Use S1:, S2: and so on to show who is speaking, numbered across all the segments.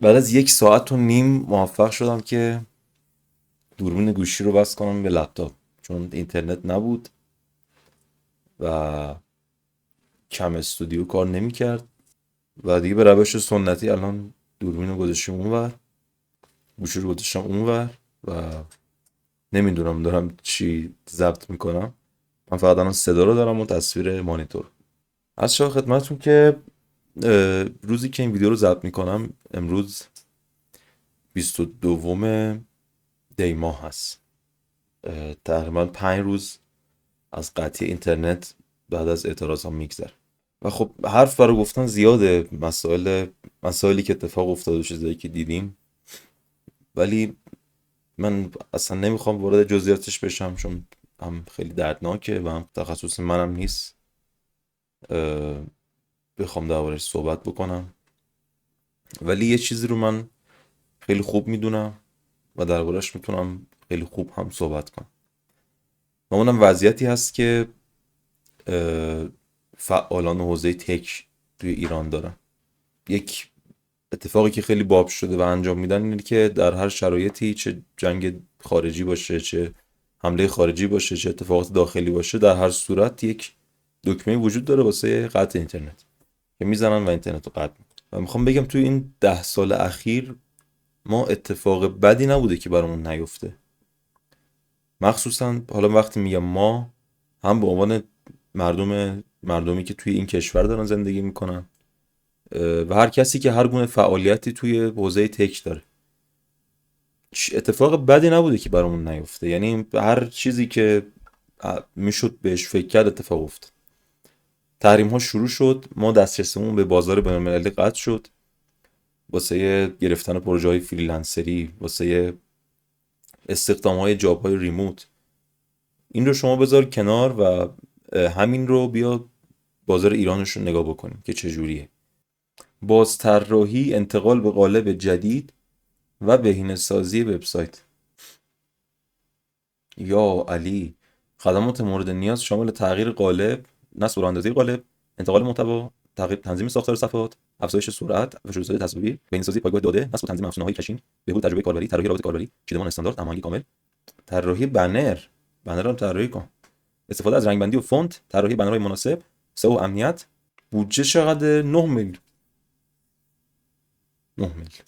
S1: بعد از 1 ساعت و نیم موفق شدم که دوربین گوشی رو وصل کنم به لپتاپ، چون اینترنت نبود و کم استودیو کار نمیکرد و دیگه به روش سنتی الان دوربین رو گذاشتم اونور، گوشی رو گذاشتم اونور و نمیدونم دارم چی ضبط میکنم. من فقط الان صدا رو دارم و تصویر مانیتور. از شما خدمتتون که روزی که این ویدیو رو ضبط میکنم امروز 22 دی ماه هست. تقریبا 5 روز از قطعی اینترنت بعد از اعتراض هم میگذره و خب حرف برای گفتن زیاده، مسائلی که اتفاق افتاده و چیزایی که دیدیم، ولی من اصلا نمیخوام وارد جزئیاتش بشم چون هم خیلی دردناکه و هم تخصص منم نیست اه، بخوام دربارش صحبت بکنم. ولی یه چیزی رو من خیلی خوب میدونم و دربارش میتونم خیلی خوب هم صحبت کنم و اونم وضعیتی هست که اه، فعالان حوزه تک توی ایران دارن. یک اتفاقی که خیلی باب شده و انجام میدن اینه که در هر شرایطی، چه جنگ خارجی باشه، چه حمله خارجی باشه، چه اتفاقات داخلی باشه، در هر صورت یک دکمه وجود داره واسه قطع اینترنت که میزنن و اینترنت رو قطع میکنن. و میخوام بگم توی این 10 سال اخیر ما اتفاق بدی نبوده که برامون نیفته. مخصوصا حالا وقتی میگم ما، هم به عنوان مردمی که توی این کشور دارن زندگی میکنن و هر کسی که هر گونه فعالیتی توی حوزه تک داره، اتفاق بدی نبوده که برامون نیفته. یعنی هر چیزی که میشد بهش فکر کرد اتفاق افتاد. تحریم ها شروع شد، ما دسترسیمون به بازار بین المللی قطع شد واسه گرفتن پروژه های فریلنسری، واسه استخدام های جاب های ریموت. این رو شما بذار کنار و همین رو بیا بازار ایرانش رو نگاه بکنیم که چجوریه. بازطراحی، انتقال به قالب جدید و بهینه‌سازی وبسایت. یا علی، خدمات مورد نیاز شامل تغییر قالب، نصب و راه‌اندازی قالب، انتقال محتوا، تغییر تنظیم ساختار صفحات، افزایش سرعت و شروط‌های تصویری، بهینه‌سازی پایگاه داده، نصب و تنظیم افزونه‌های کشین، بهبود تجربه کاربری، طراحی روابط کاربری، چیدمان استاندارد، هماهنگی کامل، طراحی بنر هم طراحی کن، استفاده از رنگبندی و فونت، طراحی بنرهای مناسب، سئو و امنیت. بودجه چقدر؟ 9 میلیون. 9 میلیون.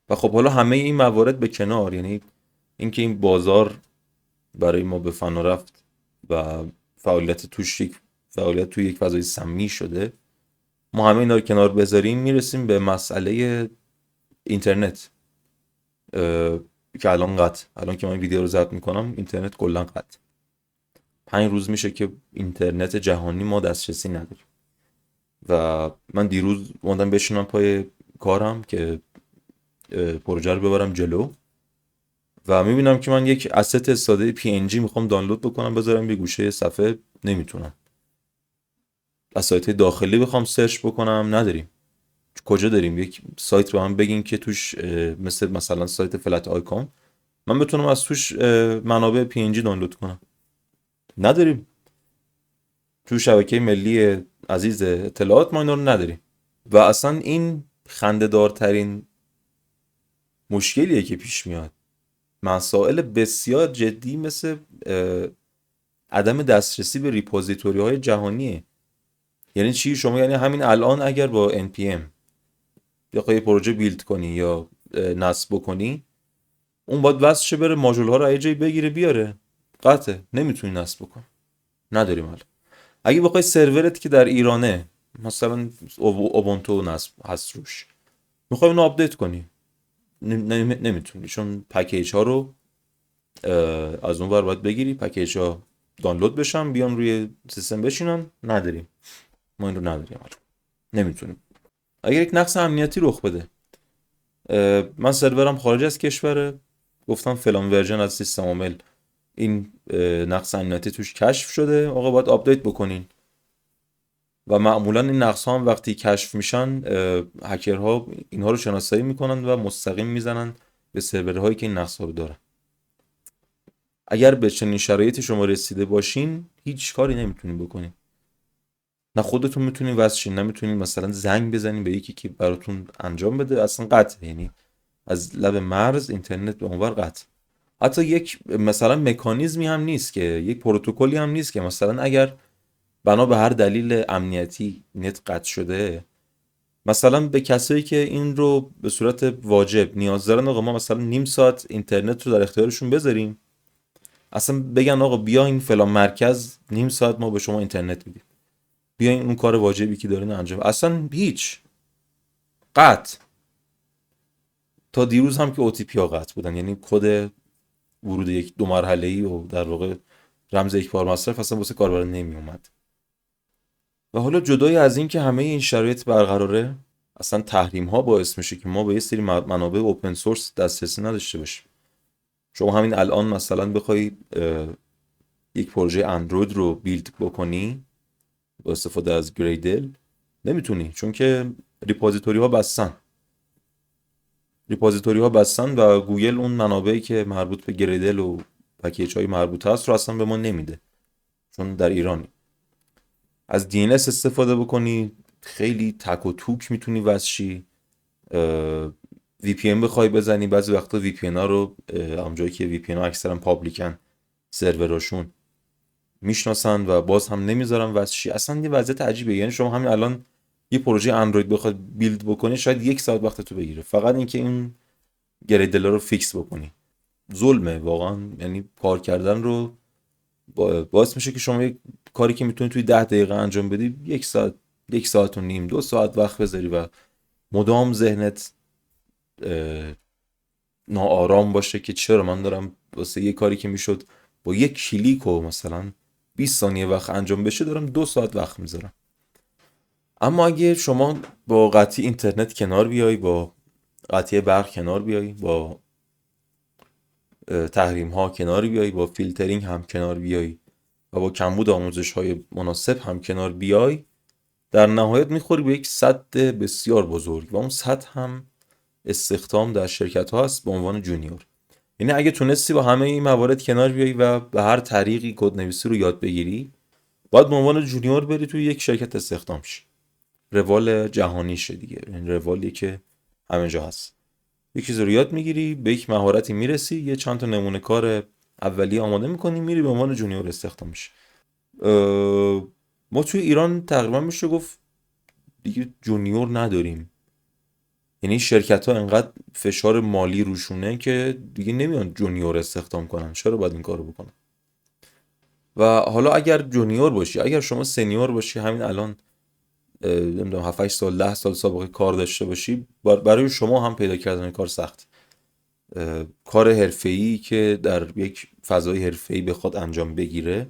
S1: و خب حالا همه این موارد به کنار، یعنی اینکه این بازار برای ما به فنا رفت و فعالیت توی یک فضای سمی شده، ما همه اینا رو کنار بذاریم میرسیم به مسئله اینترنت که الان که من این ویدیو رو ضبط میکنم اینترنت کلا قطع. 5 روز میشه که اینترنت جهانی ما دسترسی نداریم و من دیروز اومدم بشینم پای کارم که پروژه رو ببرم جلو و میبینم که من یک asset ساده PNG میخوام دانلود بکنم بذارم یه گوشه صفحه، نمیتونم. از سایت داخلی بخوام سرچ بکنم نداریم. کجا داریم یک سایت رو هم بگین که توش مثلا سایت فلت آیکون من بتونم از توش منابع پی ان جی دانلود کنم؟ نداریم. تو شبکه ملی عزیز اطلاعات ما اینا رو نداریم و اصلا این خنده‌دارترین مشکلیه که پیش میاد. مسائل بسیار جدی مثل عدم دسترسی به ریپوزیتوری های جهانیه. یعنی چی؟ شما یعنی همین الان اگر با npm بخوای یه پروژه بیلد کنی یا نصب بکنی، اون باید وصل شه بره ماژول ها رو یه جایی بگیره بیاره، قطعه نمیتونی نصب بکن. نداریم حالا. اگه بخوای سرورت که در ایرانه مثلا اوبونتو نصب هست روش، میخوای اونو آپدیت کنی، نمیتونی، چون پکیج ها رو از اون ور باید بگیری، پکیج ها دانلود بشن بیان روی سیستم بشینن. نداریم. ما این رو نداریم حالا. نمیتونیم. اگر یک نقص امنیتی رخ بده، من سرورم خارج از کشوره، گفتم فلان ورژن از سیستم عامل این نقص امنیتی توش کشف شده، آقا باید آپدیت بکنین. و معمولا این نقص ها هم وقتی کشف میشن هکرها اینها رو شناسایی میکنن و مستقیم میزنن به سرورهایی که این نقص ها رو دارن. اگر به چنین شرایطی شما رسیده باشین هیچ کاری نمیتونین بکنین. نه خودتون میتونین وصل شین، نه میتونین مثلا زنگ بزنین به یکی که براتون انجام بده. اصلا قطع، یعنی از لب مرز اینترنت به اونور قطع. حتی یک مثلا مکانیزمی هم نیست که، یک پروتکلی هم نیست که مثلا اگر بنا به هر دلیل امنیتی نت قطع شده، مثلا به کسایی که این رو به صورت واجب نیاز دارن، آقا ما مثلا نیم ساعت اینترنت رو در اختیارشون بذاریم، اصلا بگن آقا بیاین فلان مرکز نیم ساعت ما به شما اینترنت میدیم، بیاین اون کار واجبی که دارین انجام. اصلا هیچ، قطع. تا دیروز هم که OTP ها قطع بودن، یعنی کد ورود یک دو مرحله‌ای و در واقع رمز یک بار مصرف اصلا واسه کاربر نمی اومد. و حالا جدای از این که همه این شرایط برقراره، اصلا تحریم ها باعث میشه که ما به یه سری منابع اوپن سورس دسترسی نداشته باشیم. شما همین الان مثلا بخوای یک پروژه اندروید رو بیلد بکنی با استفاده از گریدل، نمیتونی، چون که ریپوزیتوری ها بستن و گوگل اون منابعی که مربوط به گریدل و پکیج های مربوط هست رو اصلا به ما نمیده، چون در ایرانی. از DNS استفاده بکنی خیلی تک و توک میتونی وصل. VPN بخوای بزنی، بعضی وقتا VPN ها رو اونجایی که VPN ها اکثرا پابلیکن سروراشون میشناسن و باز هم نمیذارن وصل. اصلا یه وضعیت عجیبه. یعنی شما همین الان یه پروژه اندروید بخواد بیلد بکنی شاید 1 ساعت وقت تو بگیره، فقط اینکه این گریدل رو فیکس بکنی. ظلمه واقعا، یعنی کار کردن رو باعث میشه که شما یک کاری که میتونی توی 10 دقیقه انجام بدی 1 ساعت، 1 ساعت و نیم، 2 ساعت وقت بذاری و مدام ذهنت ناآرام باشه که چرا من دارم واسه یه کاری که میشد با یک کلیک و مثلا 20 ثانیه وقت انجام بشه دارم 2 ساعت وقت میذارم. اما اگه شما با قطعی اینترنت کنار بیای، با قطعی برق کنار بیای، با تحریم ها کنار بیای، با فیلترینگ هم کنار بیای و با کمبود آموزش های مناسب هم کنار بیای، در نهایت میخوری به یک سد بسیار بزرگ و اون سد هم استخدام در شرکت ها هست به عنوان جونیور. یعنی اگه تونستی با همه این موارد کنار بیای و به هر طریقی کدنویسی رو یاد بگیری، باید به عنوان جونیور بری توی یک شرکت استخدام شی. روال جهانیشه دیگه، این روالیه که همه جا هست. یک چیز رو یاد میگیری، به یک مهارتی میرسی، یه چند تا نمونه کار اولیه آماده میکنی، میری به عنوان جونیور استخدام میشی. ما توی ایران تقریبا میشه گفت دیگه جونیور نداریم. یعنی شرکت ها انقدر فشار مالی روشونه که دیگه نمیان جونیور استخدام کنن. چرا باید این کارو بکنن؟ و حالا اگر جونیور باشی، اگر شما سنیور باشی، همین الان نمیدونم 7 8 سال 10 سال سابقه کار داشته باشی، برای شما هم پیدا کردن کار سخت. کار حرفه‌ای که در یک فضای حرفه‌ای بخواد انجام بگیره،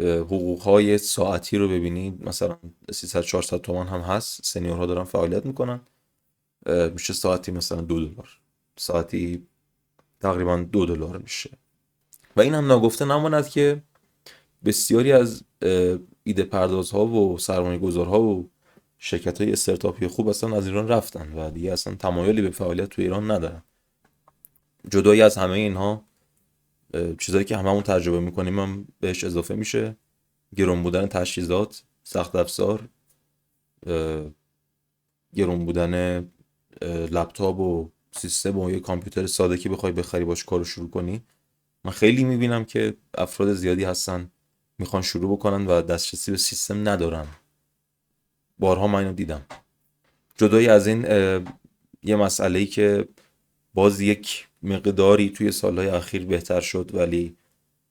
S1: حقوق‌های ساعتی رو ببینید مثلا 300 400 تومان هم هست، سنیورها دارن فعالیت میکنن، میشه ساعتی مثلا $2، ساعتی تقریبا $2 میشه. و این هم ناگفته نماند که بسیاری از ایده پردازها و سرمایه گذارها و شرکت های استارتاپی خوب اصلا از ایران رفتن و دیگه اصلا تمایلی به فعالیت تو ایران ندارن. جدایی از همه اینها، چیزایی که هممون تجربه میکنیم هم بهش اضافه میشه: گران بودن تجهیزات، سخت افزار، گران بودن لپتاپ و سیستم و یه کامپیوتر ساده که بخوای بخری باش کارو شروع کنی. من خیلی میبینم که افراد زیادی هستن میخوان شروع بکنن و دسترسی به سیستم ندارن. بارها من اینو دیدم. جدایی از این، یه مسئله‌ای که باز یک مقداری توی سالهای اخیر بهتر شد ولی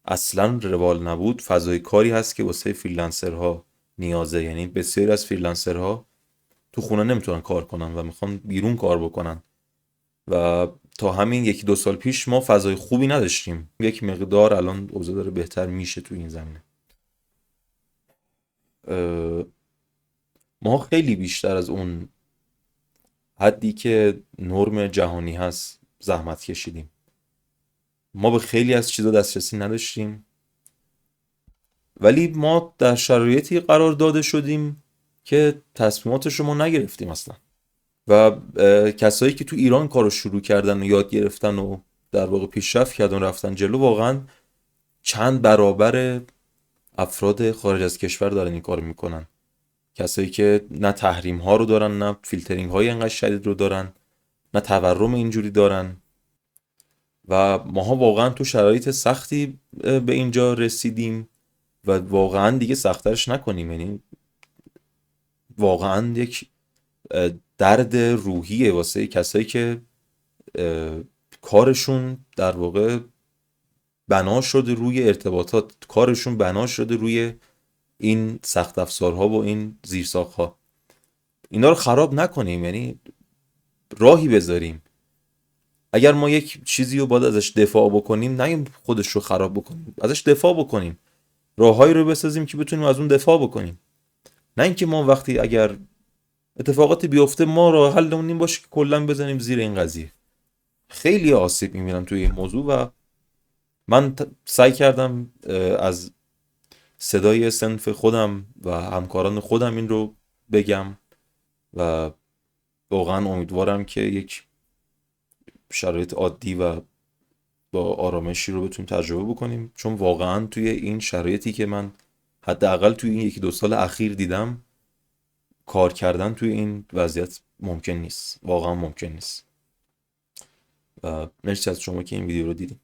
S1: اصلا روال نبود، فضای کاری هست که واسه فریلنسرها نیازه. یعنی بسیاری از فریلنسرها تو خونه نمیتونن کار کنن و میخوان بیرون کار بکنن و تا همین 1 2 سال پیش ما فضای خوبی نداشتیم. یک مقدار الان اوضاع داره بهتر میشه تو این زمینه. ما خیلی بیشتر از اون حدی که نرم جهانی هست زحمت کشیدیم. ما به خیلی از چیزا دسترسی نداشتیم ولی ما در شرایطی قرار داده شدیم که تصمیماتش رو ما نگرفتیم اصلا. و کسایی که تو ایران کارو شروع کردن و یاد گرفتن و در واقع پیشرفت کردن رفتن جلو، واقعا چند برابر افراد خارج از کشور دارن این کارو میکنن. کسایی که نه تحریم ها رو دارن، نه فیلترینگ های انقدر شدید رو دارن، نه تورم اینجوری دارن و ماها واقعا تو شرایط سختی به اینجا رسیدیم و واقعا دیگه سختترش نکنیم. یعنی واقعا یک درد روحیه واسه کسایی که کارشون در واقع بنا شده روی ارتباطات، کارشون بنا شده روی این سخت افزارها و این زیرساختها. اینا رو خراب نکنیم، یعنی راهی بذاریم. اگر ما یک چیزی رو باید ازش دفاع بکنیم، نه خودش رو خراب بکنیم، ازش دفاع بکنیم، راههایی رو بسازیم که بتونیم از اون دفاع بکنیم. نه اینکه ما وقتی اگر اتفاقاتی بیفته ما راه حلمون این باشه که کلا بزنیم زیر این قضیه. خیلی آسیب میبینم توی این موضوع و من سعی کردم از صدای صنف خودم و همکاران خودم این رو بگم و واقعا امیدوارم که یک شرایط عادی و با آرامشی رو بتونیم تجربه بکنیم، چون واقعا توی این شرایطی که من حداقل توی این یکی دو سال اخیر دیدم، کار کردن توی این وضعیت ممکن نیست، واقعا ممکن نیست. و مرسی از شما که این ویدیو رو دیدید.